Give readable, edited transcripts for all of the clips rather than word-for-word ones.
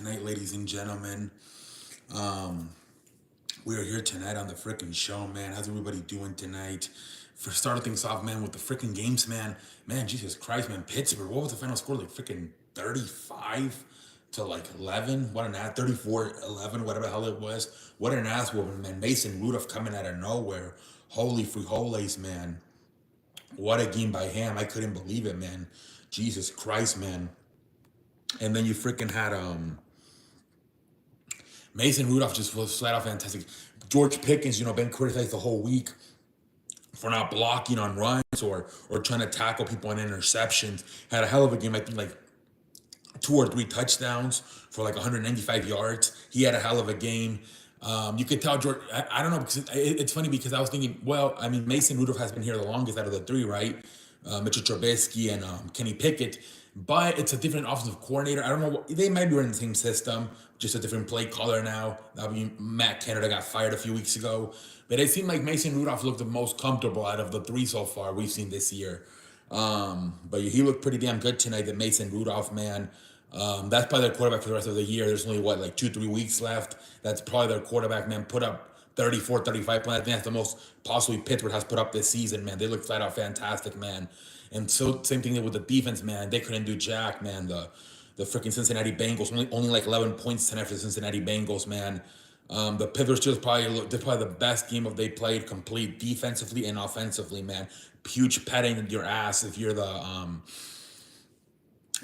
Tonight, ladies and gentlemen. Um, we are here tonight on the freaking show, man. How's everybody doing tonight? For starting things off, man, with the freaking games, man. Man, Jesus Christ, man. Pittsburgh, what was the final score? Like freaking 35 to like 11? What an ass, 34-11, whatever the hell it was. What an ass whooping, man. Mason Rudolph coming out of nowhere. Holy frijoles, man. What a game by him. I couldn't believe it, man. Jesus Christ, man. And then you freaking had Mason Rudolph just was flat out fantastic. George Pickens, been criticized the whole week for not blocking on runs or trying to tackle people on interceptions. Had a hell of a game. I think like two or three touchdowns for like 195 yards. He had a hell of a game. You could tell George. I don't know because it's funny because I was thinking, well, I mean Mason Rudolph has been here the longest out of the three, right? Mitchell Trubisky and Kenny Pickett, but it's a different offensive coordinator. I don't know. They might be running the same system, just a different play caller now. I mean, Matt Canada got fired a few weeks ago, but it seemed like Mason Rudolph looked the most comfortable out of the three so far we've seen this year. But he looked pretty damn good tonight. The Mason Rudolph man. That's probably their quarterback for the rest of the year. There's only what like 2-3 weeks left. That's probably their quarterback, man. Put up 34, 35 points. I think that's the most possibly Pittsburgh has put up this season, man. They look flat out fantastic, man. And so same thing with the defense, man. They couldn't do jack, man. The freaking Cincinnati Bengals only like 11 points tonight for the Cincinnati Bengals, man. The Pittsburgh Steelers probably the best game of they played complete defensively and offensively, man. Huge petting in your ass if you're the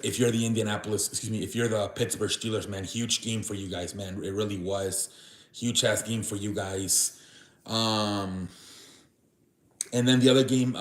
if you're the Pittsburgh Steelers, man. Huge game for you guys, man. It really was huge ass game for you guys. Um, and then the other game,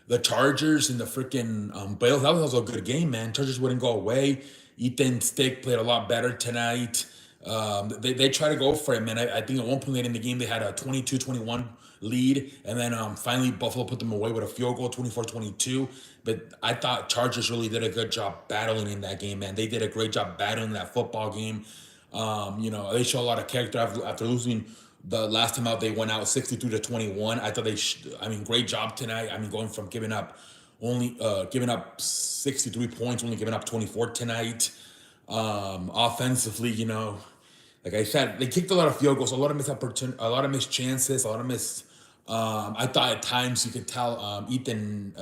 the Chargers and the freaking Bills. That was also a good game, man. Chargers wouldn't go away. Ethan Stick played a lot better tonight. They try to go for it, man. I think at one point late in the game, they had a 22-21 lead. And then finally, Buffalo put them away with a field goal, 24-22. But I thought Chargers really did a good job battling in that game, man. They did a great job battling that football game. They show a lot of character after losing the last time out. They went out 63-21. I thought great job tonight. I mean, going from giving up 63 points, only giving up 24 tonight. Offensively, like I said, they kicked a lot of field goals, a lot of a lot of missed chances, a lot of missed. I thought at times you could tell Ethan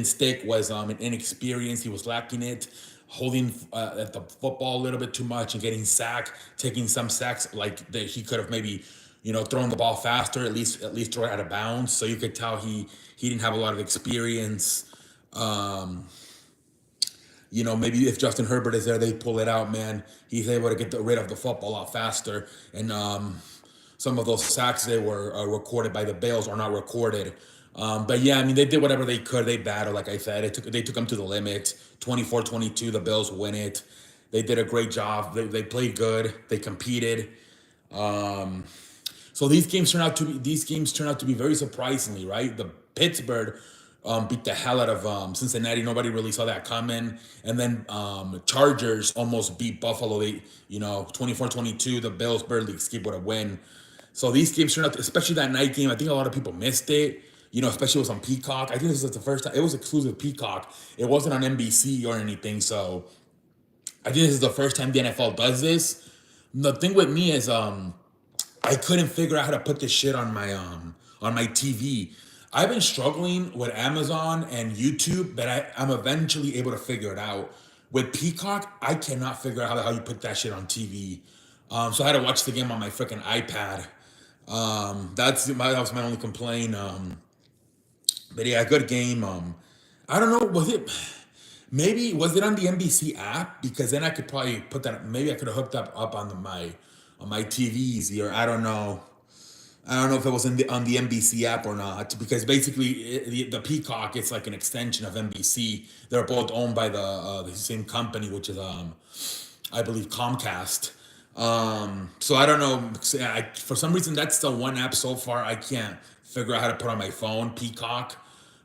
Stick was an inexperienced. He was lacking it, holding at the football a little bit too much and getting sacked, taking some sacks like that he could have maybe thrown the ball faster, at least throw it out of bounds. So you could tell he didn't have a lot of experience. Um, Maybe if Justin Herbert is there, they pull it out, man. He's able to get rid of the football a lot faster. And some of those sacks they were recorded by the Bills are not recorded. But yeah, I mean, they did whatever they could. They battled, like I said. They took them to the limit. 24-22, the Bills win it. They did a great job. They played good. They competed. Um, so these games turn out to be very surprisingly, right? The Pittsburgh beat the hell out of Cincinnati. Nobody really saw that coming. And then Chargers almost beat Buffalo. 24-22. The Bills barely escaped with a win. So these games turned out, especially that night game, I think a lot of people missed it. Especially it was on Peacock. I think this was the first time. It was exclusive Peacock. It wasn't on NBC or anything. So I think this is the first time the NFL does this. The thing with me is I couldn't figure out how to put this shit on my TV. I've been struggling with Amazon and YouTube, but I'm eventually able to figure it out. With Peacock, I cannot figure out how the hell you put that shit on TV. So I had to watch the game on my freaking iPad. That was my only complaint. But yeah, good game. I don't know, was it on the NBC app? Because then I could probably put that. Maybe I could have hooked up on my TV easier. I don't know. I don't know if it was on the NBC app or not, because basically the Peacock, it's like an extension of NBC. They're both owned by the same company, which is I believe Comcast. So I don't know. For some reason, that's the one app so far I can't figure out how to put on my phone. Peacock.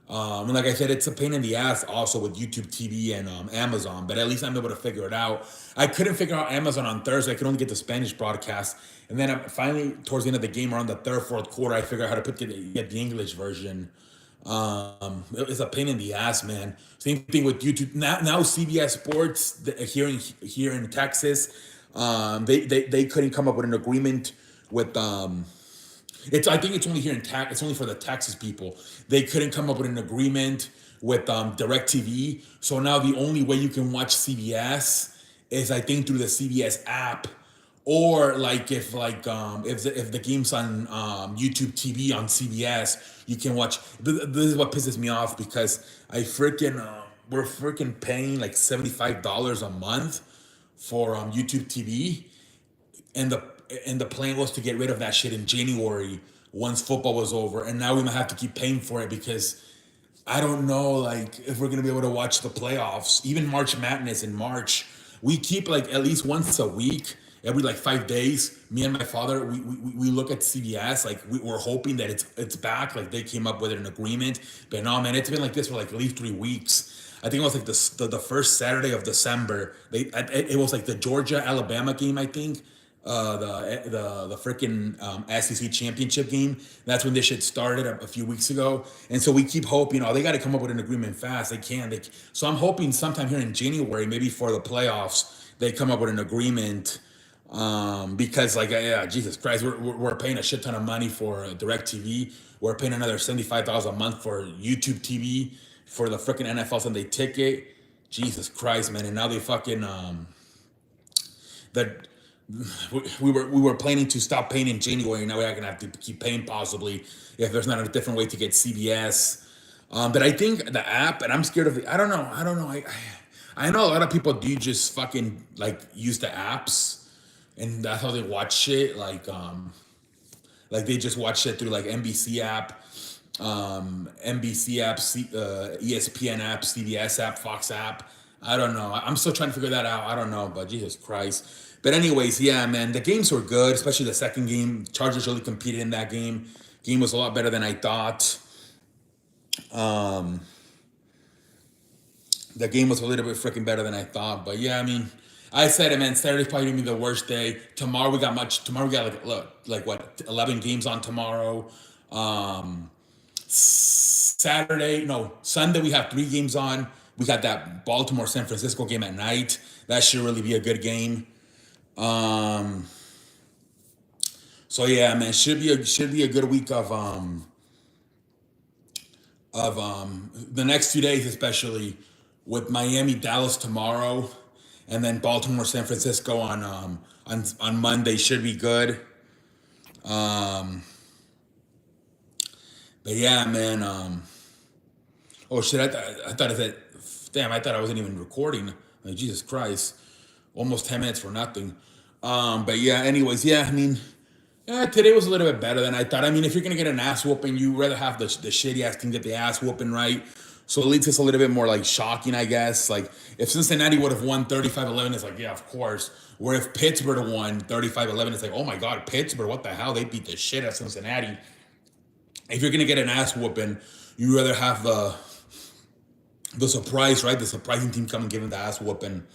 And like I said, it's a pain in the ass also with YouTube TV and Amazon, but at least I'm able to figure it out. I couldn't figure out Amazon on Thursday. I could only get the Spanish broadcast. And then finally, towards the end of the game, around the third, fourth quarter, I figured out how to get the English version. It's a pain in the ass, man. Same thing with YouTube. Now CBS Sports here in Texas, they couldn't come up with an agreement with it's I think it's only here in tax. It's only for the Texas people. They couldn't come up with an agreement with DirecTV. So now the only way you can watch CBS is I think through the CBS app, or like if the game's on YouTube TV on CBS, you can watch. This is what pisses me off because we're freaking paying like $75 a month for YouTube TV, and the plan was to get rid of that shit in January once football was over, and now we might have to keep paying for it because I don't know like if we're gonna be able to watch the playoffs, even March Madness in March. We keep like at least once a week, every like 5 days. Me and my father, we look at CBS. Like we're hoping that it's back. Like they came up with an agreement, but no, man, it's been like this for like at least 3 weeks. I think it was like the first Saturday of December. It was like the Georgia Alabama game. I think the freaking SEC championship game. That's when this shit started a few weeks ago, and so we keep hoping. Oh, they got to come up with an agreement fast. They can. So I'm hoping sometime here in January, maybe for the playoffs, they come up with an agreement. Because like yeah, Jesus Christ, we're paying a shit ton of money for DirecTV. We're paying another $75 a month for YouTube TV for the freaking NFL Sunday ticket. Jesus Christ, man! And now they fucking that we were planning to stop paying in January. Now we're gonna have to keep paying possibly if there's not a different way to get CBS. But I think the app, and I'm scared of I don't know. I know a lot of people do just fucking like use the apps, and that's how they watch shit. Like they just watch shit through like NBC app, ESPN app, CBS app, Fox app. I don't know. I'm still trying to figure that out. I don't know, but Jesus Christ. But anyways, yeah, man, the games were good, especially the second game. Chargers really competed in that game. Game was a lot better than I thought. Um, the game was a little bit freaking better than I thought. But yeah, I mean, I said it, man. Saturday's probably gonna be the worst day. Tomorrow we got like like what 11 games on tomorrow. Um, Saturday, no, Sunday we have 3 games on. We got that Baltimore San Francisco game at night. That should really be a good game. Um, so yeah, man, should be a good week of the next few days, especially with Miami, Dallas tomorrow, and then Baltimore, San Francisco on Monday should be good. Um, but yeah, man. Oh shit! I thought I said, damn. I thought I wasn't even recording. Like Jesus Christ, almost 10 minutes for nothing. But yeah. Anyways, yeah. I mean, yeah, today was a little bit better than I thought. I mean, if you're gonna get an ass whooping, you rather have the shitty ass team get the ass whooping, right? So at least it's a little bit more like shocking, I guess. Like if Cincinnati would have won 35-11, it's like, yeah, of course. Where if Pittsburgh had won 35-11, it's like, oh my God, Pittsburgh, what the hell? They beat the shit out of Cincinnati. If you're gonna get an ass whooping, you rather have the surprise, right? The surprising team come and give them the ass whooping.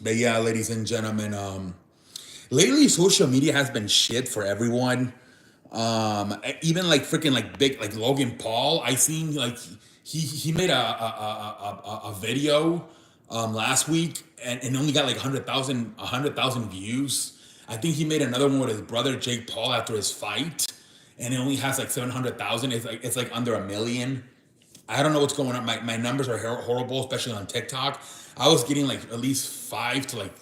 But yeah, ladies and gentlemen, lately social media has been shit for everyone. Even like freaking like big like Logan Paul, I seen like he made a video last week, and only got like 100,000 views. I think he made another one with his brother Jake Paul after his fight, and it only has like 700,000. It's like under a million. I don't know what's going on. My numbers are horrible, especially on TikTok. I was getting like at least 5 to like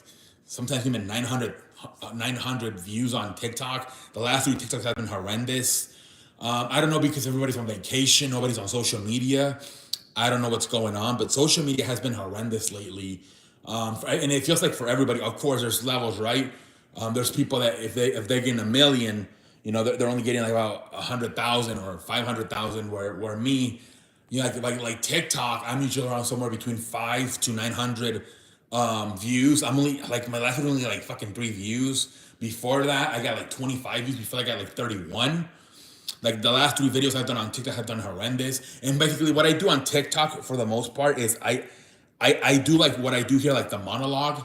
sometimes even 900 views on TikTok. The last 3 TikToks have been horrendous. I don't know because everybody's on vacation, nobody's on social media. I don't know what's going on, but social media has been horrendous lately. And it feels like for everybody, of course, there's levels, right? There's people that if they're getting a million, they're only getting like about 100,000 or 500,000. Where me, like TikTok, I'm usually around somewhere between 5 to 900 views. I'm only like my last one only like fucking 3 views. Before that, I got like 25 views. Before I got like 31. Like the last 3 videos I've done on TikTok have done horrendous. And basically, what I do on TikTok for the most part is I do like what I do here, like the monologue.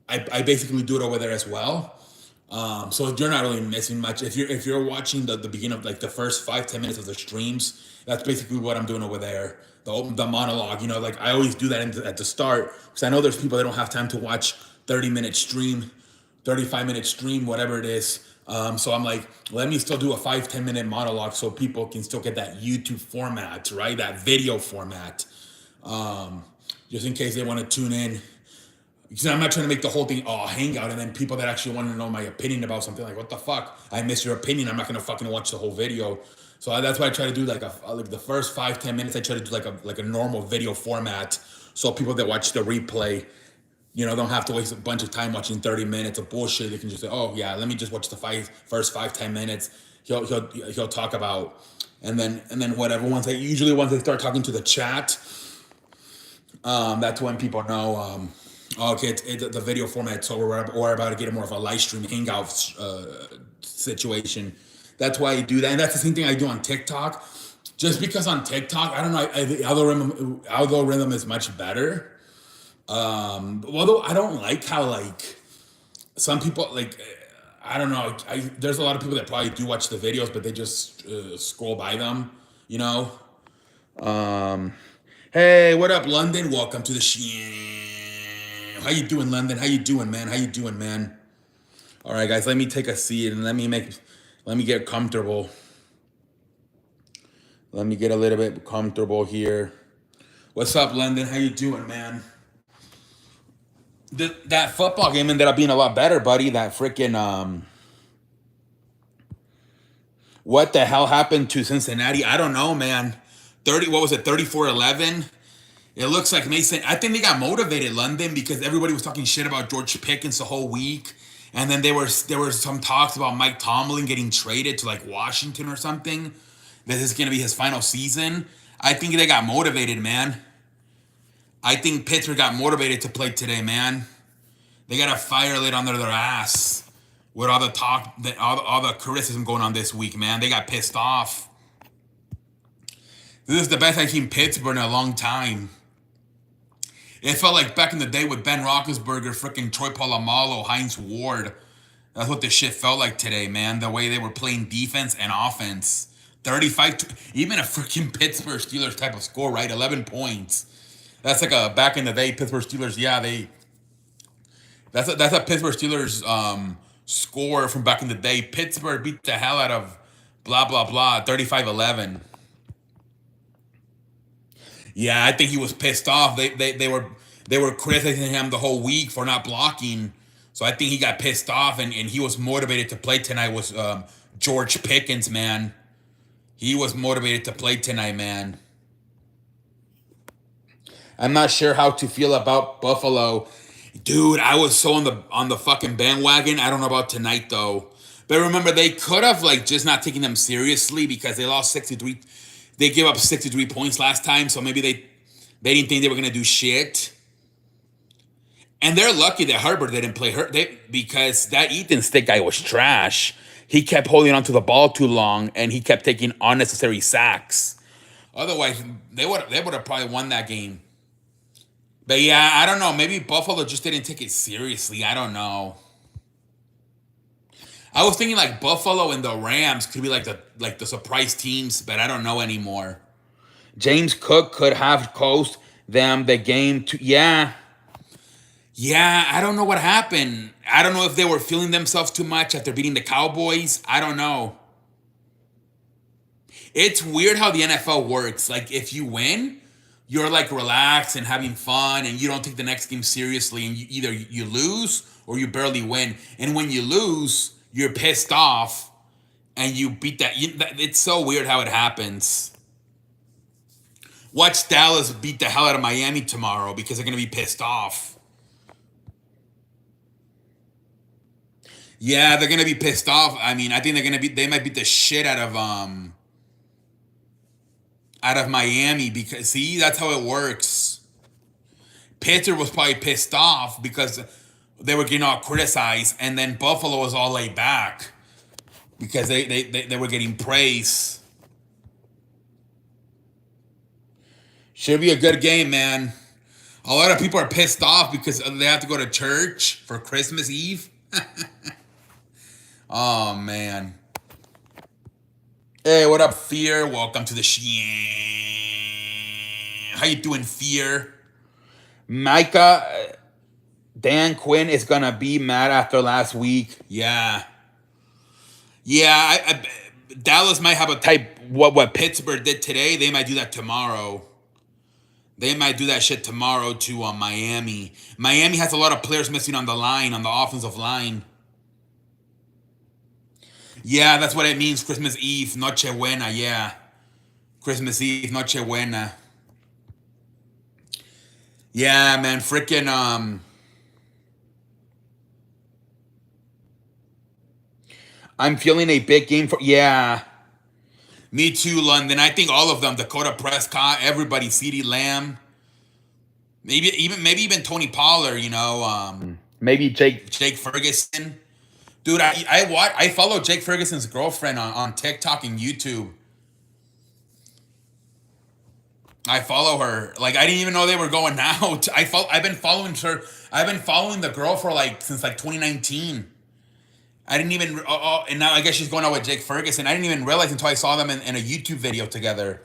I basically do it over there as well. So you're not really missing much. If you're watching the beginning of like the first 5-10 minutes of the streams, that's basically what I'm doing over there. The monologue, like I always do that at the start because I know there's people that don't have time to watch 30-minute stream, 35-minute stream, whatever it is. So I'm like, let me still do a 5-10 minute monologue so people can still get that YouTube format, right? That video format, just in case they want to tune in. Because I'm not trying to make the whole thing hangout, and then people that actually want to know my opinion about something like, what the fuck? I miss your opinion. I'm not gonna fucking watch the whole video. So that's why I try to do like the first 5-10 minutes. I try to do like a normal video format, so people that watch the replay, don't have to waste a bunch of time watching 30 minutes of bullshit. They can just say, oh yeah, let me just watch the first 5-10 minutes. He'll talk about, and then whatever. Once they start talking to the chat, that's when people know. Okay, it's the video format, so we're about to get more of a live stream hangout situation. That's why I do that, and that's the same thing I do on TikTok. Just because on TikTok, I don't know, the algorithm is much better. Although I don't like how like some people like I don't know. There's a lot of people that probably do watch the videos, but they just scroll by them. You know. Um, hey, what up, London? Welcome to the How you doing, London? How you doing, man? How you doing, man? All right, guys. Let me take a seat and let me get comfortable. Let me get a little bit comfortable here. What's up, London? How you doing, man? That football game ended up being a lot better, buddy. That freaking what the hell happened to Cincinnati? I don't know, man. 30, what was it? 34-11. It looks like Mason. I think they got motivated, London, because everybody was talking shit about George Pickens the whole week, and then there were some talks about Mike Tomlin getting traded to like Washington or something. This is gonna be his final season. I think they got motivated, man. I think Pittsburgh got motivated to play today, man. They got a fire lit under their ass with all the talk, all the criticism going on this week, man. They got pissed off. This is the best I've seen Pittsburgh in a long time. It felt like back in the day with Ben Roethlisberger, freaking Troy Polamalu, Heinz Ward. That's what this shit felt like today, man. The way they were playing defense and offense. 35, even a freaking Pittsburgh Steelers type of score, right? 11 points. That's like a back in the day Pittsburgh Steelers. Yeah, that's a Pittsburgh Steelers score from back in the day. Pittsburgh beat the hell out of blah blah blah 35-11. Yeah, I think he was pissed off. They were criticizing him the whole week for not blocking. So I think he got pissed off and he was motivated to play tonight. Was George Pickens, man. He was motivated to play tonight, man. I'm not sure how to feel about Buffalo. Dude, I was so on the fucking bandwagon. I don't know about tonight though. But remember, they could have like just not taken them seriously because they lost 63. They gave up 63 points last time, so maybe they didn't think they were gonna do shit. And they're lucky that Herbert didn't play because that Ethan Stick guy was trash. He kept holding onto the ball too long, and he kept taking unnecessary sacks. Otherwise, they would have probably won that game. But yeah, I don't know. Maybe Buffalo just didn't take it seriously. I don't know. I was thinking like Buffalo and the Rams could be like the surprise teams, but I don't know anymore. James Cook could have coached them the game to Yeah, I don't know what happened. I don't know if they were feeling themselves too much after beating the Cowboys. I don't know. It's weird how the NFL works. Like if you win, you're like relaxed and having fun and you don't take the next game seriously and either you lose or you barely win. And when you lose, you're pissed off and you beat that. It's so weird how it happens. Watch Dallas beat the hell out of Miami tomorrow because they're going to be pissed off. Yeah, they're going to be pissed off. I mean, I think they might beat the shit out of Miami because, see, that's how it works. Pittsburgh was probably pissed off because they were getting all criticized, and then Buffalo was all laid back because they were getting praise. Should be a good game, man. A lot of people are pissed off because they have to go to church for Christmas Eve. Oh man. Hey, what up, Fear? Welcome to the How you doing, Fear? Micah, Dan Quinn is gonna be mad after last week. Yeah, yeah. Dallas might have a type what Pittsburgh did today. They might do that tomorrow. They might do that shit tomorrow to Miami. Miami has a lot of players missing on the line, on the offensive line. Yeah, that's what it means. Christmas Eve, Noche Buena. Yeah, Christmas Eve, Noche Buena. Yeah, man, freaking I'm feeling a big game for yeah. Me too, London. I think all of them. Dakota Prescott, everybody, CeeDee Lamb, maybe even Tony Pollard. Maybe Jake Ferguson. Dude, I follow Jake Ferguson's girlfriend on TikTok and YouTube. I follow her. Like I didn't even know they were going out. I've been following her. I've been following the girl for since 2019. I didn't even and now I guess she's going out with Jake Ferguson. I didn't even realize until I saw them in a YouTube video together.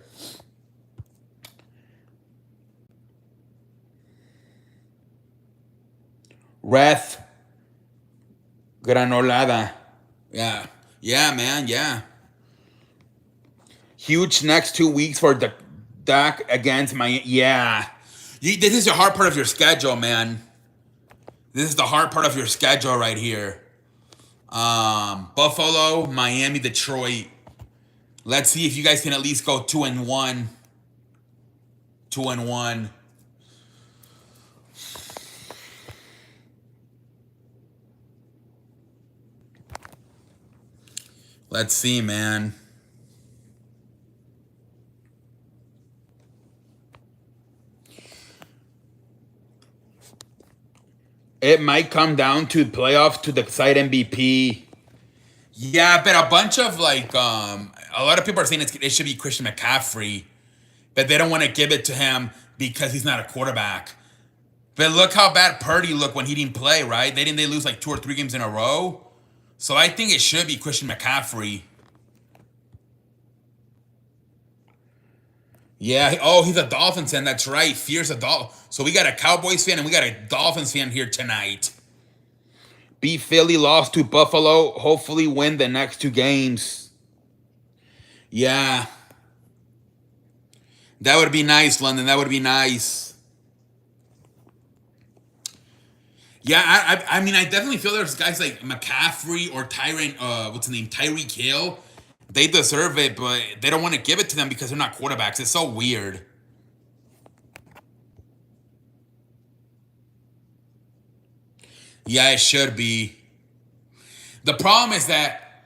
Ref Granolada. Yeah. Yeah, man, yeah. Huge next 2 weeks for the Dak against my yeah. This is the hard part of your schedule, man. This is the hard part of your schedule right here. Buffalo, Miami, Detroit. Let's see if you guys can at least go 2-1. 2-1. Let's see, man. It might come down to playoffs to decide MVP. Yeah, but a bunch of a lot of people are saying it should be Christian McCaffrey, but they don't want to give it to him because he's not a quarterback. But look how bad Purdy looked when he didn't play, right? They lose 2 or 3 games in a row. So I think it should be Christian McCaffrey. Yeah. Oh, he's a Dolphins fan. That's right. Fear's a Dolphin. So we got a Cowboys fan and we got a Dolphins fan here tonight. Beat Philly, lost to Buffalo. Hopefully win the next 2 games. Yeah. That would be nice, London. That would be nice. Yeah, I mean, I definitely feel there's guys like McCaffrey or what's his name? Tyreek Hill. They deserve it, but they don't want to give it to them because they're not quarterbacks. It's so weird. Yeah, it should be. The problem is that,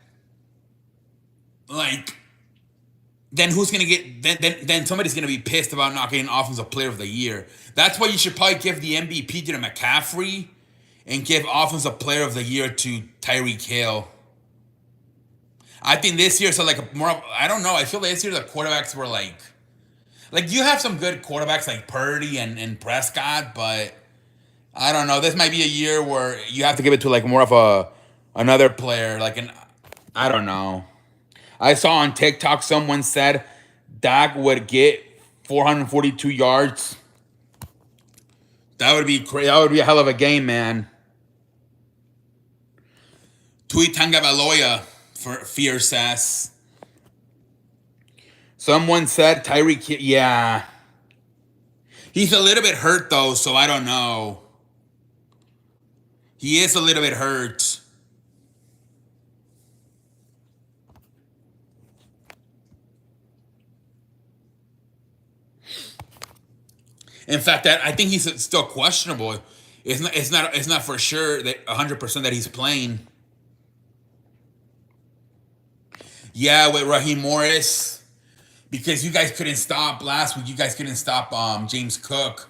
then who's gonna get? Then somebody's gonna be pissed about not getting Offensive Player of the Year. That's why you should probably give the MVP to McCaffrey, and give Offensive Player of the Year to Tyreek Hill. I think this year, so more. I don't know. I feel this year the quarterbacks were you have some good quarterbacks like Purdy and Prescott, but I don't know. This might be a year where you have to give it to more of another player, I don't know. I saw on TikTok someone said Dak would get 442 yards. That would be crazy. That would be a hell of a game, man. Tui Tagovailoa for Fear says. Someone said Tyreek. Yeah. He's a little bit hurt though, so I don't know. He is a little bit hurt. In fact, I think he's still questionable. It's not for sure that 100% that he's playing. Yeah, with Raheem Morris, because you guys couldn't stop last week. You guys couldn't stop James Cook,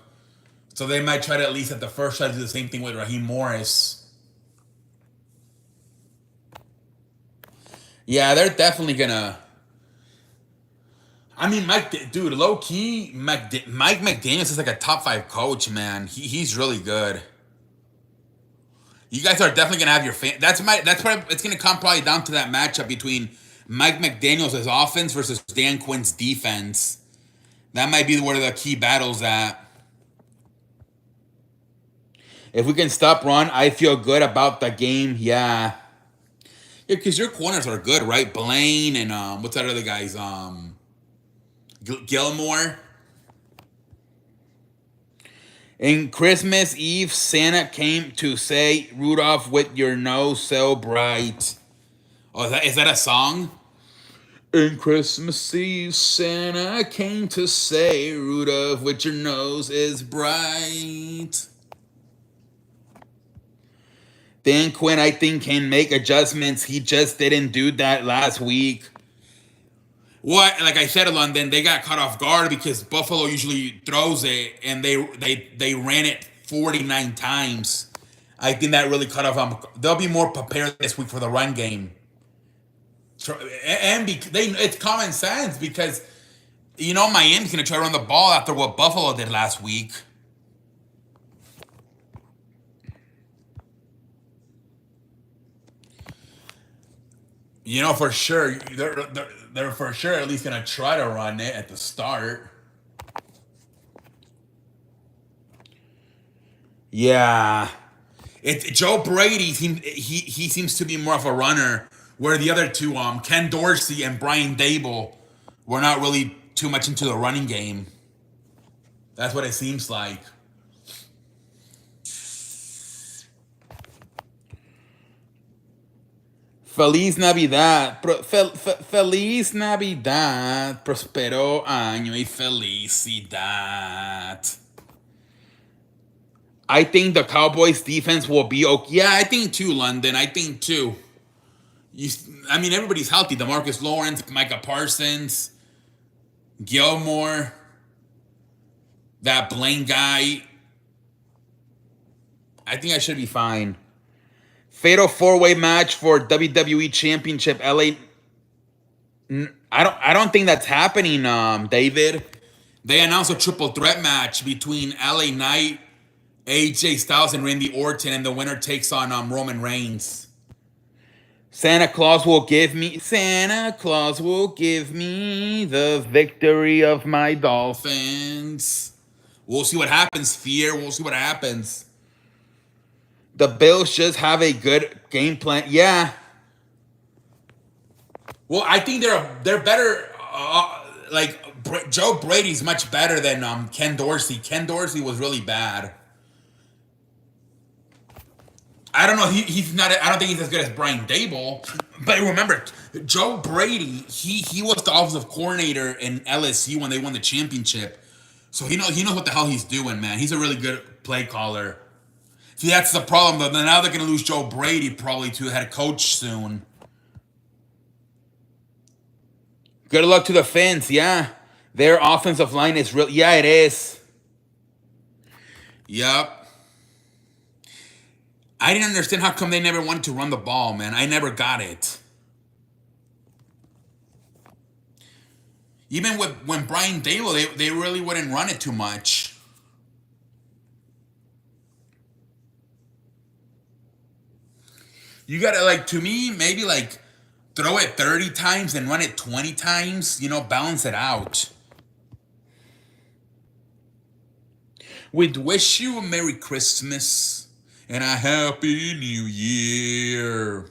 so they might try to at least at the first try to do the same thing with Raheem Morris. Yeah, they're definitely gonna. I mean, dude, low key, Mike McDaniels is like a top 5 coach, man. He's really good. You guys are definitely gonna have your fan. That's probably it's gonna come probably down to that matchup between Mike McDaniel's offense versus Dan Quinn's defense. That might be one of the key battles at. If we can stop run, I feel good about the game. Yeah. Yeah, because your corners are good, right? Blaine and what's that other guy's Gilmore. In Christmas Eve, Santa came to say, "Rudolph, with your nose so bright." Oh, is that a song? In Christmas Eve, Santa came to say, "Rudolph, with your nose is bright." Dan Quinn, I think, can make adjustments. He just didn't do that last week. What, like I said, London, they got caught off guard because Buffalo usually throws it, and they ran it 49 times. I think that really cut off. They'll be more prepared this week for the run game, and it's common sense because Miami's going to try to run the ball after what Buffalo did last week. For sure, they're for sure at least gonna try to run it at the start. Yeah, it's Joe Brady. He seems to be more of a runner, where the other two, Ken Dorsey and Brian Dable, were not really too much into the running game. That's what it seems like. Feliz Navidad, Feliz Navidad, prospero año y felicidad. I think the Cowboys defense will be okay. Yeah, I think too, London. I think too. Everybody's healthy. DeMarcus Lawrence, Micah Parsons, Gilmore, that Blaine guy. I think I should be fine. Fatal 4-way match for WWE Championship. LA. I don't think that's happening, David. They announced a triple threat match between LA Knight, AJ Styles, and Randy Orton, and the winner takes on Roman Reigns. Santa Claus will give me the victory of my Dolphins. We'll see what happens, Fear. We'll see what happens. The Bills just have a good game plan. Yeah. Well, I think they're better. Joe Brady's much better than Ken Dorsey. Ken Dorsey was really bad. I don't know. He's not. I don't think he's as good as Brian Dable. But remember, Joe Brady. He was the offensive coordinator in LSU when they won the championship. So he knows what the hell he's doing, man. He's a really good play caller. See, that's the problem, though. Now they're going to lose Joe Brady probably to the head coach soon. Good luck to the Fins, yeah. Their offensive line is real. Yeah, it is. Yep. I didn't understand how come they never wanted to run the ball, man. I never got it. Even when Brian Dable, they really wouldn't run it too much. You gotta, to me, maybe throw it 30 times and run it 20 times, balance it out. We'd wish you a Merry Christmas and a Happy New Year.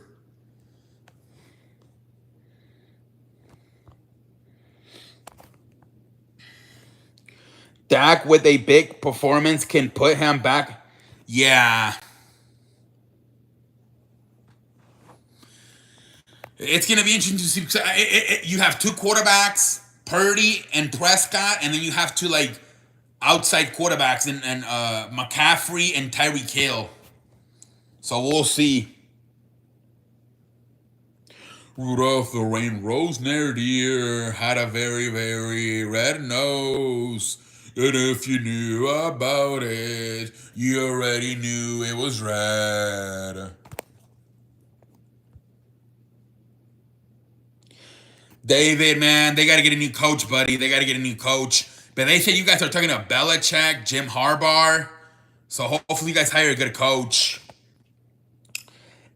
Dak with a big performance can put him back. Yeah. It's going to be interesting to see. You have two quarterbacks, Purdy and Prescott, and then you have two outside quarterbacks and McCaffrey and Tyreek Hill. So we'll see. Rudolph the Red-Nosed Reindeer had a very, very red nose. And if you knew about it, you already knew it was red. David, man, they got to get a new coach, buddy. They got to get a new coach. But they say you guys are talking to Belichick, Jim Harbaugh. So hopefully you guys hire a good coach.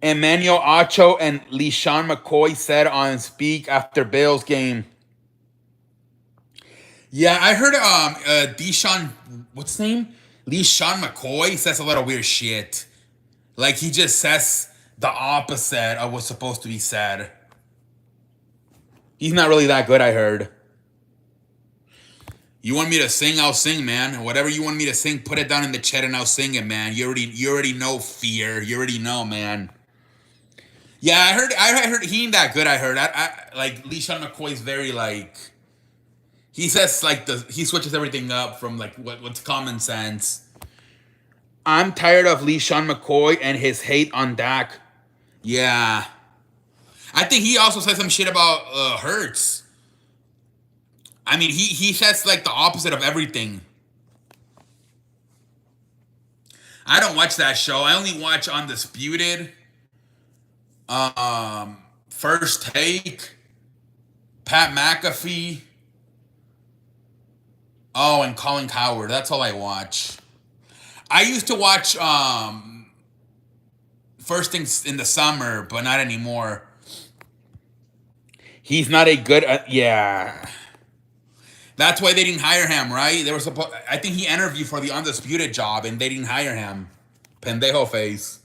Emmanuel Acho and LeSean McCoy said on Speak after Bills game. Yeah, I heard Deshaun, what's his name? LeSean McCoy says a lot of weird shit. Like he just says the opposite of what's supposed to be said. He's not really that good, I heard. You want me to sing, I'll sing, man. Whatever you want me to sing, put it down in the chat and I'll sing it, man. You already know fear. You already know, man. Yeah, I heard he ain't that good, I heard. I like LeSean McCoy's very like he says like he switches everything up from like what's common sense. I'm tired of LeSean McCoy and his hate on Dak. Yeah. I think he also said some shit about Hurts. I mean, he says like the opposite of everything. I don't watch that show. I only watch Undisputed, First Take, Pat McAfee. Oh, and Colin Cowherd. That's all I watch. I used to watch First Things in the Summer, but not anymore. He's not a good. Yeah. That's why they didn't hire him, right? They were supposed. I think he interviewed for the Undisputed job, and they didn't hire him. Pendejo face.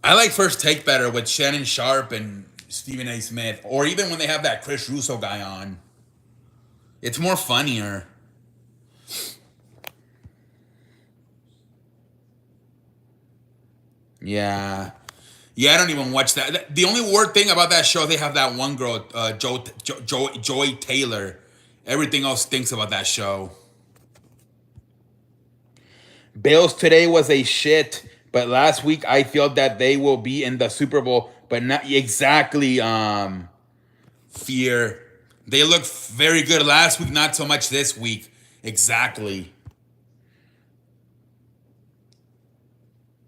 I like First Take better with Shannon Sharp and Stephen A. Smith, or even when they have that Chris Russo guy on. It's more funnier. Yeah. Yeah, I don't even watch that. The only weird thing about that show, they have that one girl, Joy Taylor. Everything else stinks about that show. Bills today was a shit, but last week I feel that they will be in the Super Bowl, but not exactly fear. They looked very good last week, not so much this week. Exactly.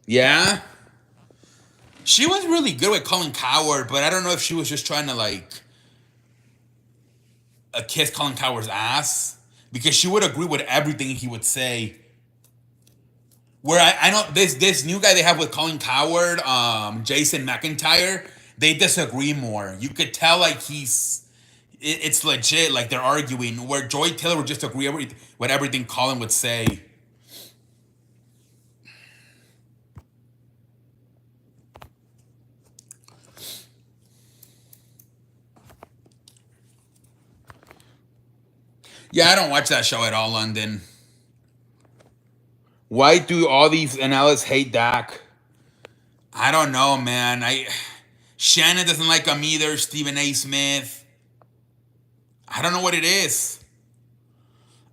Yeah? She was really good with Colin Cowherd, but I don't know if she was just trying to like kiss Colin Cowherd's ass, because she would agree with everything he would say. Where I know this new guy they have with Colin Cowherd, Jason McIntyre, they disagree more. You could tell like it's legit, like they're arguing. Where Joy Taylor would just agree with everything Colin would say. Yeah, I don't watch that show at all, London. Why do all these analysts hate Dak? I don't know, man. Shannon doesn't like him either. Stephen A. Smith. I don't know what it is.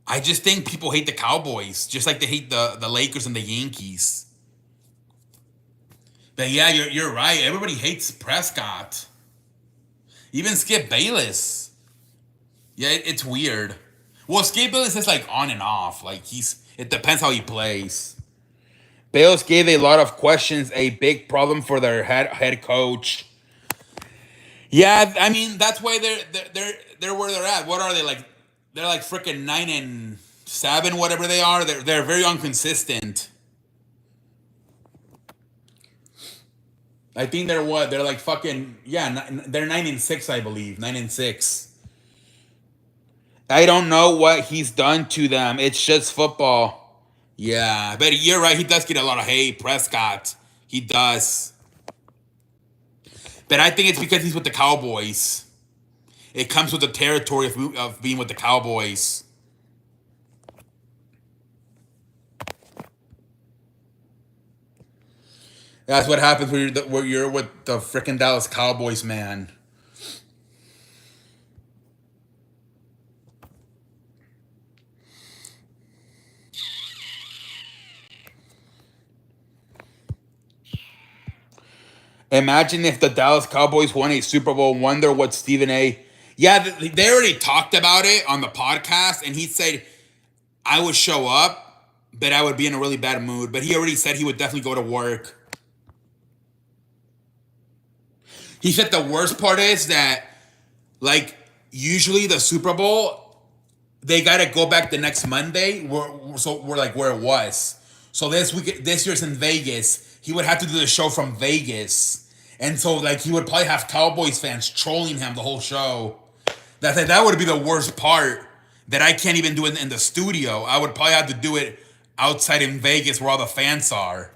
I just think people hate the Cowboys, just like they hate the Lakers and the Yankees. But yeah, you're right. Everybody hates Prescott. Even Skip Bayless. Yeah, it's weird. Well, Skip Bayless is like on and off. Like it depends how he plays. Bills gave a lot of questions, a big problem for their head coach. Yeah, I mean that's why they're where they're at. What are they like? They're like freaking 9-7, whatever they are. They're very inconsistent. I think they're what? They're like fucking yeah. They're 9-6, I believe. 9-6. I don't know what he's done to them. It's just football. Yeah, but you're right. He does get a lot of hate, Prescott. He does. But I think it's because he's with the Cowboys. It comes with the territory of being with the Cowboys. That's what happens when you're with the freaking Dallas Cowboys, man. Imagine if the Dallas Cowboys won a Super Bowl. Wonder what Stephen A. Yeah, they already talked about it on the podcast, and he said, I would show up, but I would be in a really bad mood. But he already said he would definitely go to work. He said the worst part is that, like, usually the Super Bowl, they gotta go back the next Monday. So we're like where it was. So this year's in Vegas. He would have to do the show from Vegas, and so like he would probably have Cowboys fans trolling him the whole show. That would be the worst part. That I can't even do it in the studio. I would probably have to do it outside in Vegas where all the fans are.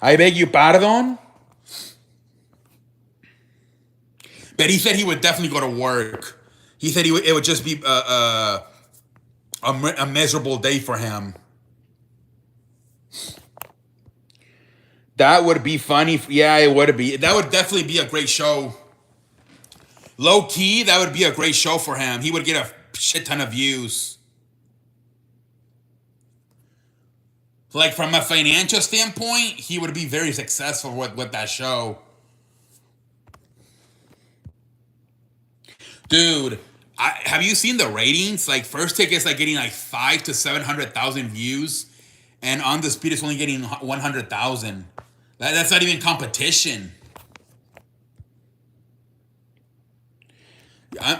I beg you pardon? But he said he would definitely go to work. He said it would just be a miserable day for him. That would be funny. Yeah, it would be. That would definitely be a great show. Low key, that would be a great show for him. He would get a shit ton of views. Like from a financial standpoint, he would be very successful with that show. Dude, have you seen the ratings? Like First Take is like getting like 500,000 to 700,000 views, and Undisputed is only getting 100,000. That's not even competition.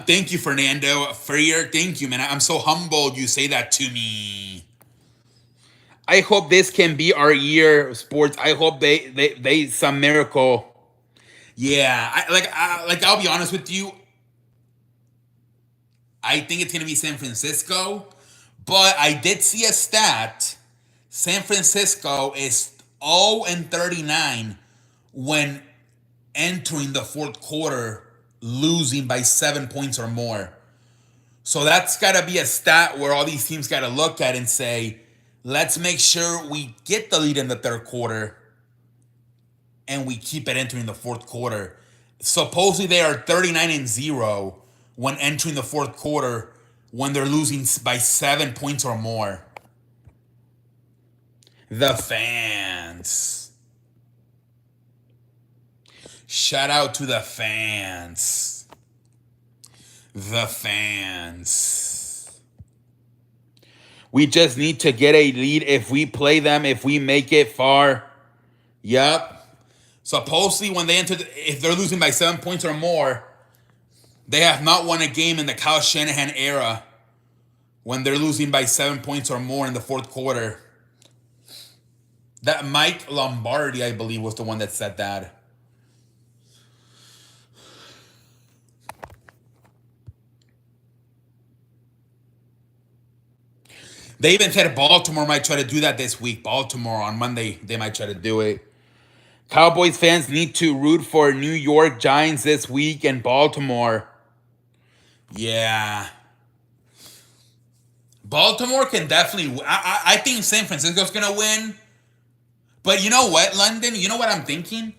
Thank you, Fernando Freer. Thank you, man. I'm so humbled you say that to me. I hope this can be our year, sports. I hope they some miracle. Yeah, I'll be honest with you. I think it's gonna be San Francisco, but I did see a stat. San Francisco is 0-39 when entering the fourth quarter, losing by 7 points or more. So that's got to be a stat where all these teams got to look at and say, let's make sure we get the lead in the third quarter and we keep it entering the fourth quarter. Supposedly they are 39-0 when entering the fourth quarter when they're losing by 7 points or more. The fans. Shout out to the fans. The fans. We just need to get a lead if we play them, if we make it far. Yup. Supposedly when they enter, if they're losing by 7 points or more, they have not won a game in the Kyle Shanahan era when they're losing by 7 points or more in the fourth quarter. That Mike Lombardi, I believe, was the one that said that. They even said Baltimore might try to do that this week. Baltimore on Monday, they might try to do it. Cowboys fans need to root for New York Giants this week and Baltimore. Yeah. Baltimore can definitely... I think San Francisco's going to win. But you know what, London? You know what I'm thinking?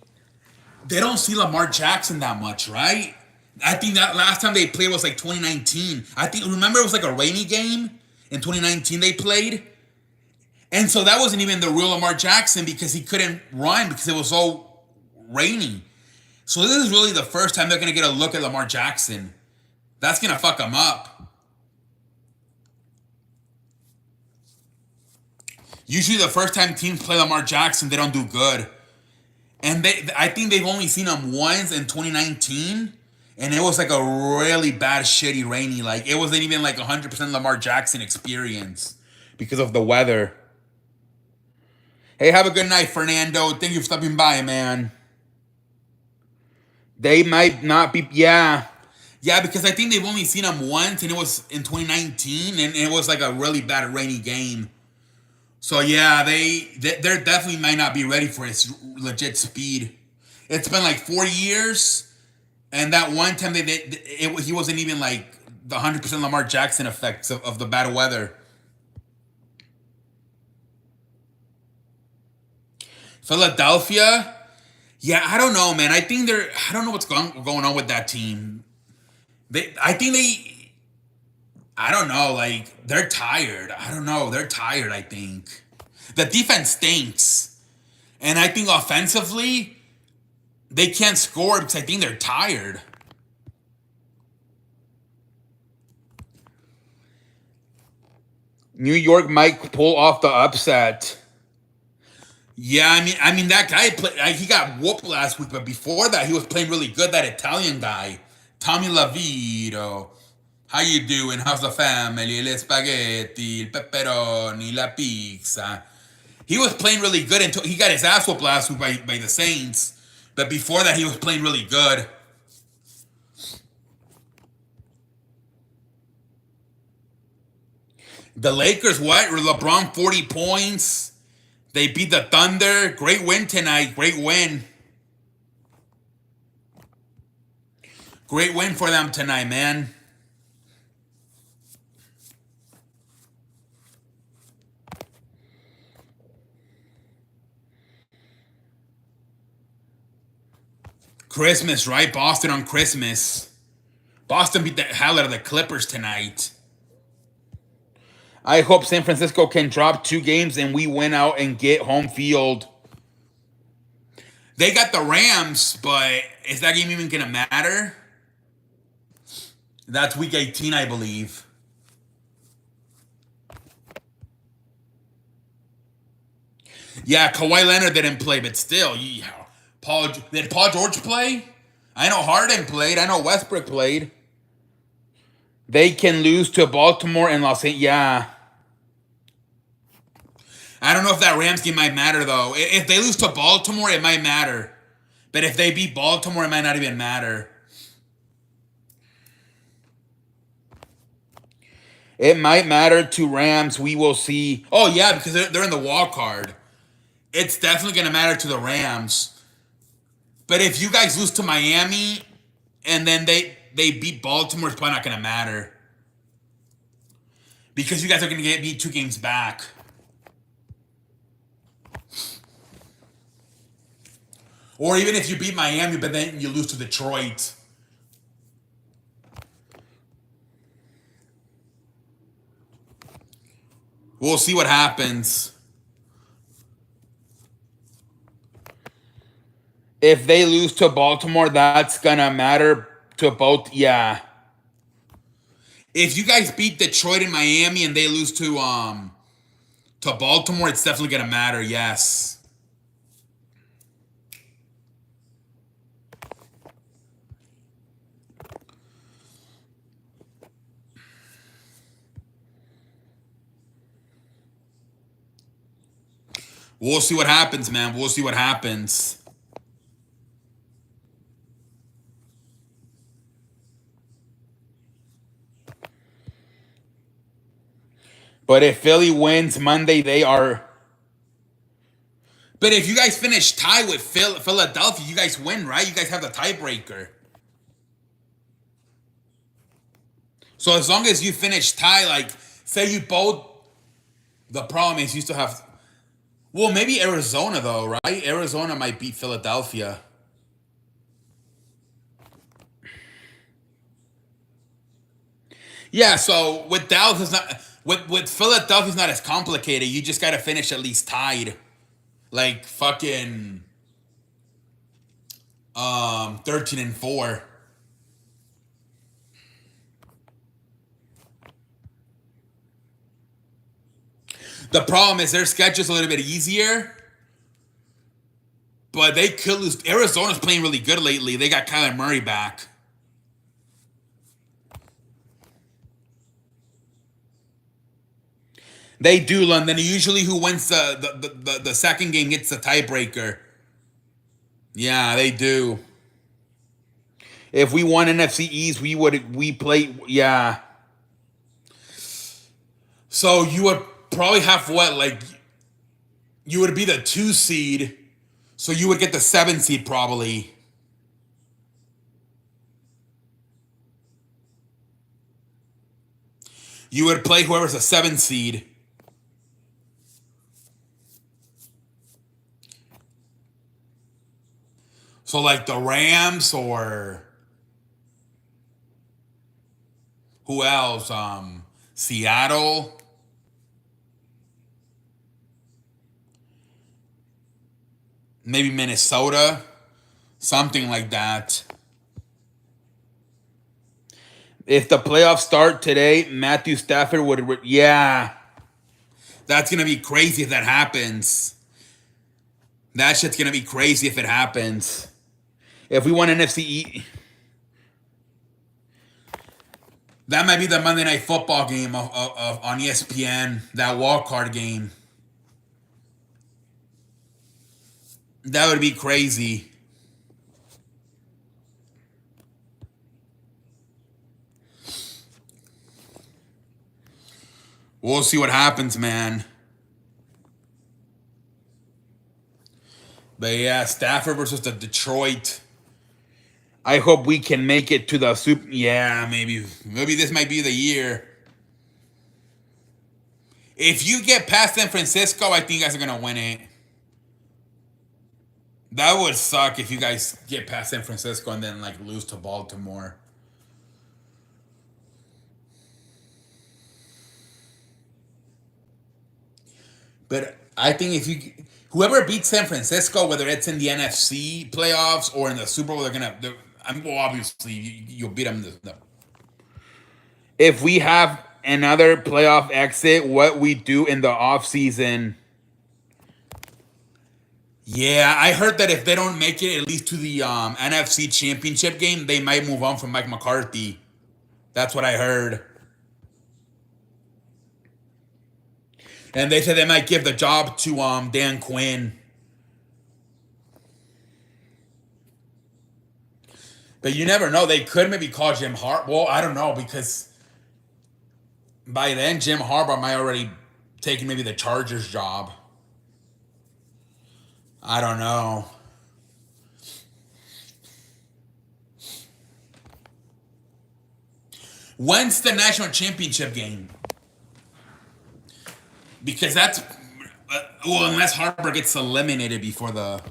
They don't see Lamar Jackson that much, right? I think that last time they played was like 2019. Remember it was like a rainy game? In 2019 they played. And so that wasn't even the real Lamar Jackson because he couldn't run because it was so rainy. So this is really the first time they're going to get a look at Lamar Jackson. That's going to fuck him up. Usually the first time teams play Lamar Jackson, they don't do good. And I think they've only seen him once in 2019. And it was like a really bad, shitty, rainy. Like, it wasn't even like 100% Lamar Jackson experience because of the weather. Hey, have a good night, Fernando. Thank you for stopping by, man. They might not be... Yeah. Yeah, because I think they've only seen him once, and it was in 2019, and it was like a really bad, rainy game. So, yeah, they definitely might not be ready for his legit speed. It's been like 4 years... And that one time he wasn't even like the 100% Lamar Jackson effects of the bad weather. Philadelphia, yeah, I don't know, man. I don't know what's going on with that team. I don't know, like they're tired. I don't know, they're tired. I think the defense stinks, and I think offensively. They can't score because I think they're tired. New York might pull off the upset. Yeah, I mean that guy played. He got whooped last week, but before that, he was playing really good. That Italian guy, Tommy Lavito. How you doing? How's the family? Le spaghetti, il pepperoni, la pizza. He was playing really good until he got his ass whooped last week by the Saints. But before that, he was playing really good. The Lakers, what? LeBron 40 points. They beat the Thunder. Great win tonight. Great win. Great win for them tonight, man. Christmas, right? Boston on Christmas. Boston beat the hell out of the Clippers tonight. I hope San Francisco can drop 2 games and we win out and get home field. They got the Rams, but is that game even going to matter? That's week 18, I believe. Yeah, Kawhi Leonard didn't play, but still, yeah. Did Paul George play? I know Harden played. I know Westbrook played. They can lose to Baltimore and Los Angeles. Yeah. I don't know if that Rams game might matter, though. If they lose to Baltimore, it might matter. But if they beat Baltimore, it might not even matter. It might matter to Rams. We will see. Oh, yeah, because they're in the wild card. It's definitely going to matter to the Rams. But if you guys lose to Miami and then they beat Baltimore, it's probably not going to matter. Because you guys are going to get beat 2 games back. Or even if you beat Miami, but then you lose to Detroit. We'll see what happens. If they lose to Baltimore, that's going to matter to both. Yeah. If you guys beat Detroit and Miami and they lose to Baltimore, it's definitely going to matter. Yes. We'll see what happens, man. We'll see what happens. But if Philly wins Monday, they are. But if you guys finish tie with Philadelphia, you guys win, right? You guys have the tiebreaker. So as long as you finish tie, like, say you both. The problem is you still have. Well, maybe Arizona, though, right? Arizona might beat Philadelphia. Yeah, so with Dallas, it's not. With Philadelphia, it's not as complicated. You just got to finish at least tied. Like fucking 13-4. The problem is their schedule's a little bit easier, but they could lose. Arizona's playing really good lately. They got Kyler Murray back. They do, London. Usually who wins the second game gets the tiebreaker. Yeah, they do. If we won NFC East, we play. Yeah. So you would probably have what, like, you would be the 2 seed, so you would get the 7 seed probably. You would play whoever's a 7 seed. So like the Rams or who else? Seattle. Maybe Minnesota. Something like that. If the playoffs start today, Matthew Stafford would. Yeah. That's going to be crazy if that happens. That shit's gonna be crazy if it happens. If we won NFC, that might be the Monday Night Football game on ESPN. That wild card game. That would be crazy. We'll see what happens, man. But yeah, Stafford versus the Detroit. I hope we can make it to the Super. Yeah, maybe this might be the year. If you get past San Francisco, I think you guys are gonna win it. That would suck if you guys get past San Francisco and then like lose to Baltimore. But I think if you whoever beats San Francisco, whether it's in the NFC playoffs or in the Super Bowl, well, obviously you'll beat them. If we have another playoff exit, what we do in the offseason. Yeah, I heard that if they don't make it at least to the NFC Championship game, they might move on from Mike McCarthy. That's what I heard. And they said they might give the job to Dan Quinn. But you never know. They could maybe call Jim Harbaugh. Well, I don't know, because by then Jim Harbaugh might already taken maybe the Chargers job. I don't know. When's the national championship game? Because that's well, unless Harbaugh gets eliminated before the.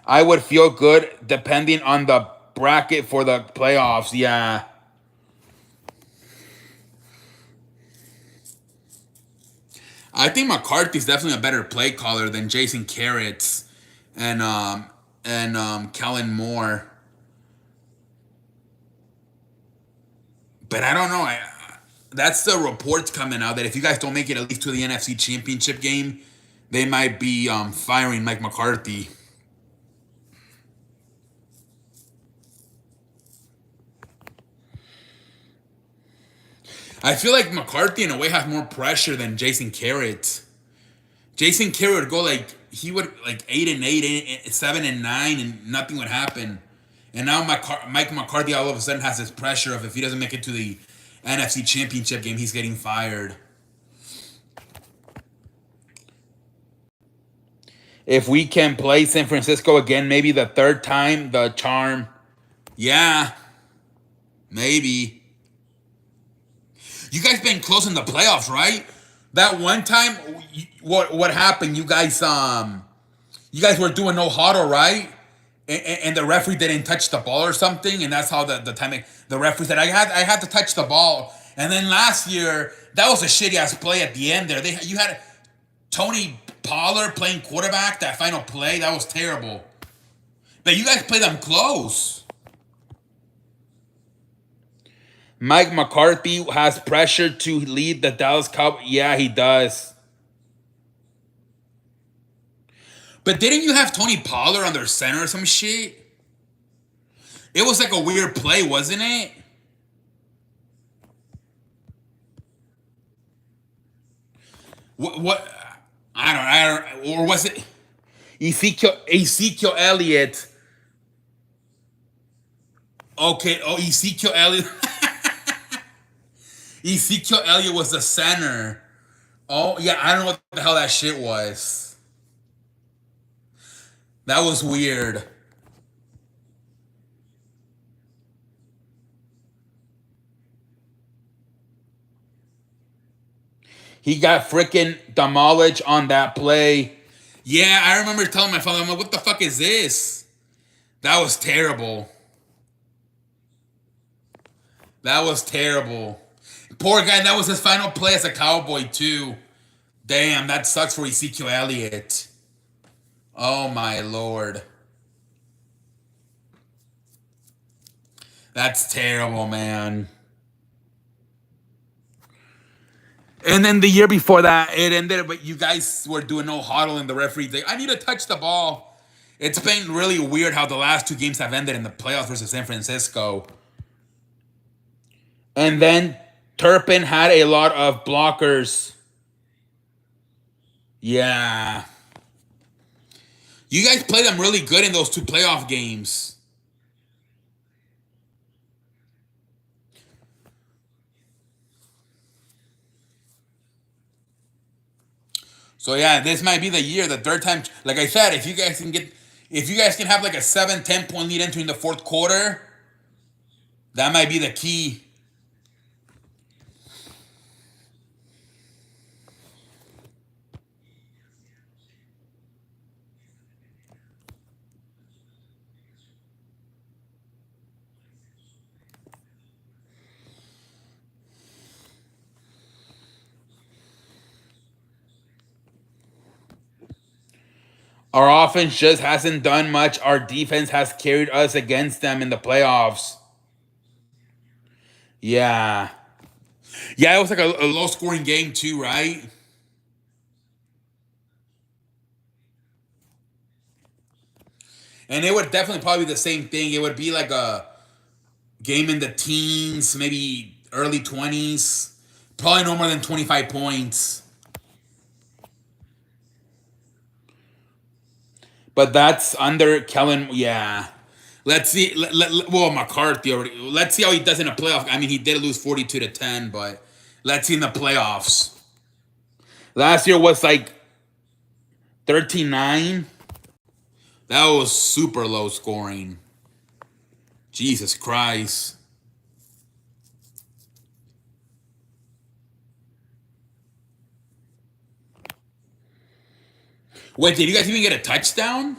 I would feel good depending on the bracket for the playoffs. Yeah. I think McCarthy's definitely a better play caller than Jason Garrett and Kellen Moore. But I don't know. That's the reports coming out that if you guys don't make it at least to the NFC Championship game, they might be firing Mike McCarthy. I feel like McCarthy in a way has more pressure than Jason Garrett. Jason Garrett would go he would 8-8, 7-9, and nothing would happen. And now Mike McCarthy all of a sudden has this pressure of if he doesn't make it to the NFC Championship game, he's getting fired. If we can play San Francisco again, maybe the third time, the charm. Yeah, maybe. You guys been close in the playoffs, right? That one time, what happened? You guys were doing no huddle, right? And the referee didn't touch the ball or something, and that's how the timing. The referee said I had to touch the ball. And then last year, that was a shitty ass play at the end there. You had Tony Pollard playing quarterback, that final play, that was terrible. But you guys play them close. Mike McCarthy has pressure to lead the Dallas Cowboys. Yeah, he does. But didn't you have Tony Pollard on their center or some shit? It was like a weird play, wasn't it? What? I don't. Or was it Ezekiel Elliott? Okay. Oh, Ezekiel Elliott. Ezekiel Elliott was the center. Oh yeah, I don't know what the hell that shit was. That was weird. He got freaking demolished on that play. Yeah, I remember telling my father, I'm like, what the fuck is this? That was terrible. That was terrible. Poor guy, that was his final play as a Cowboy, too. Damn, that sucks for Ezekiel Elliott. Oh, my Lord. That's terrible, man. And then the year before that, it ended, but you guys were doing no huddle, and the referee's like, I need to touch the ball. It's been really weird how the last two games have ended in the playoffs versus San Francisco. And then Turpin had a lot of blockers. Yeah. You guys played them really good in those two playoff games. So yeah, this might be the year, the third time. Like I said, if you guys can have like a 7-10 point lead entering the fourth quarter, that might be the key. Our offense just hasn't done much. Our defense has carried us against them in the playoffs. Yeah. Yeah, it was like a low scoring game too, right? And it would definitely probably be the same thing. It would be like a game in the teens, maybe early 20s. Probably no more than 25 points. But that's under Kellen. Yeah. Let's see. Well, McCarthy already. Let's see how he does in a playoff. I mean, he did lose 42-10, but let's see in the playoffs. Last year was like 13-9. That was super low scoring. Jesus Christ. Wait, did you guys even get a touchdown?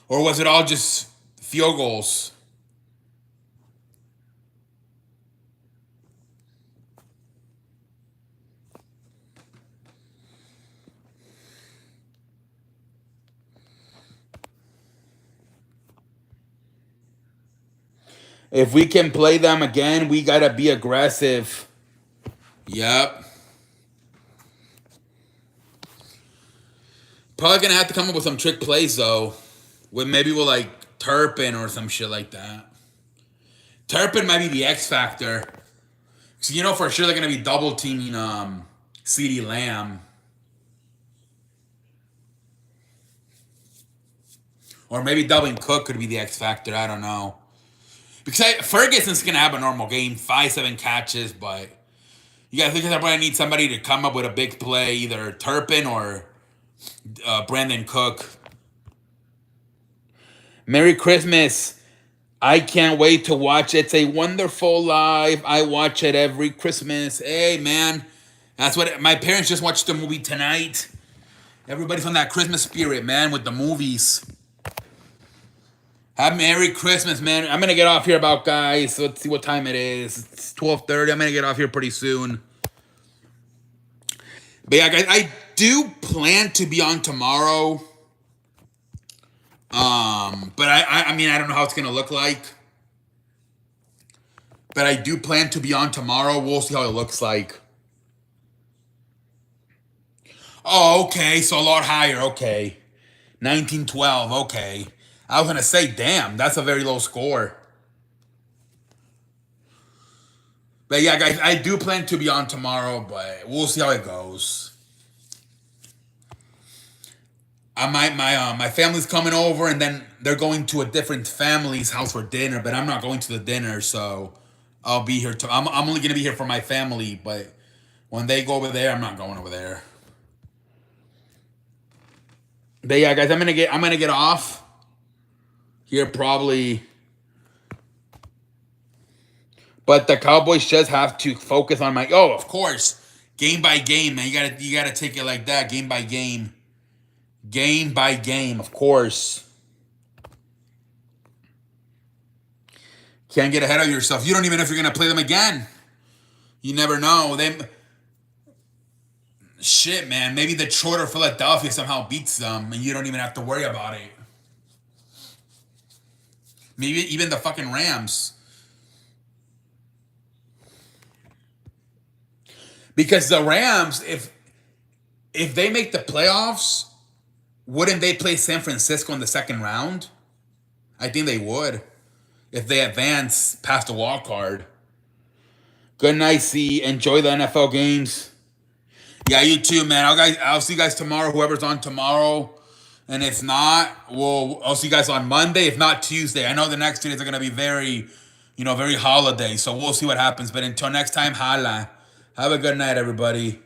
Or was it all just field goals? If we can play them again, we gotta be aggressive. Yep. Probably gonna have to come up with some trick plays though. With like Turpin or some shit like that. Turpin might be the X factor. So you know for sure they're gonna be double teaming CeeDee Lamb. Or maybe doubling Cook could be the X factor. I don't know. Because Ferguson's gonna have a normal game, 5-7 catches, but you guys think I probably need somebody to come up with a big play, either Turpin or Brandon Cook. Merry Christmas. I can't wait to watch It's a Wonderful Life. I watch it every Christmas. Hey, man. That's what my parents just watched the movie tonight. Everybody's on that Christmas spirit, man, with the movies. Have Merry Christmas, man. I'm going to get off here about, guys. Let's see what time it is. It's 12:30. I'm going to get off here pretty soon. But yeah, guys, I do plan to be on tomorrow. But I mean, I don't know how it's going to look like. But I do plan to be on tomorrow. We'll see how it looks like. Oh, okay. So a lot higher. Okay. 19-12. Okay. I was going to say, damn, that's a very low score. But yeah, guys, I do plan to be on tomorrow, but we'll see how it goes. My family's coming over, and then they're going to a different family's house for dinner, but I'm not going to the dinner, so I'll be here. I'm only going to be here for my family, but when they go over there, I'm not going over there. But yeah, guys, I'm gonna get off here probably. But the Cowboys just have to focus on of course, game by game, man. You gotta take it like that, game by game. Game by game, of course. Can't get ahead of yourself. You don't even know if you're gonna play them again. You never know. Shit, man. Maybe Detroit or Philadelphia somehow beats them, and you don't even have to worry about it. Maybe even the fucking Rams. Because the Rams, if they make the playoffs, wouldn't they play San Francisco in the second round? I think they would if they advance past the wild card. Good night, C. Enjoy the NFL games. Yeah, you too, man. I'll see you guys tomorrow. Whoever's on tomorrow, and if not, I'll see you guys on Monday. If not Tuesday, I know the next 2 days are gonna be very, very holiday. So we'll see what happens. But until next time, holla. Have a good night, everybody.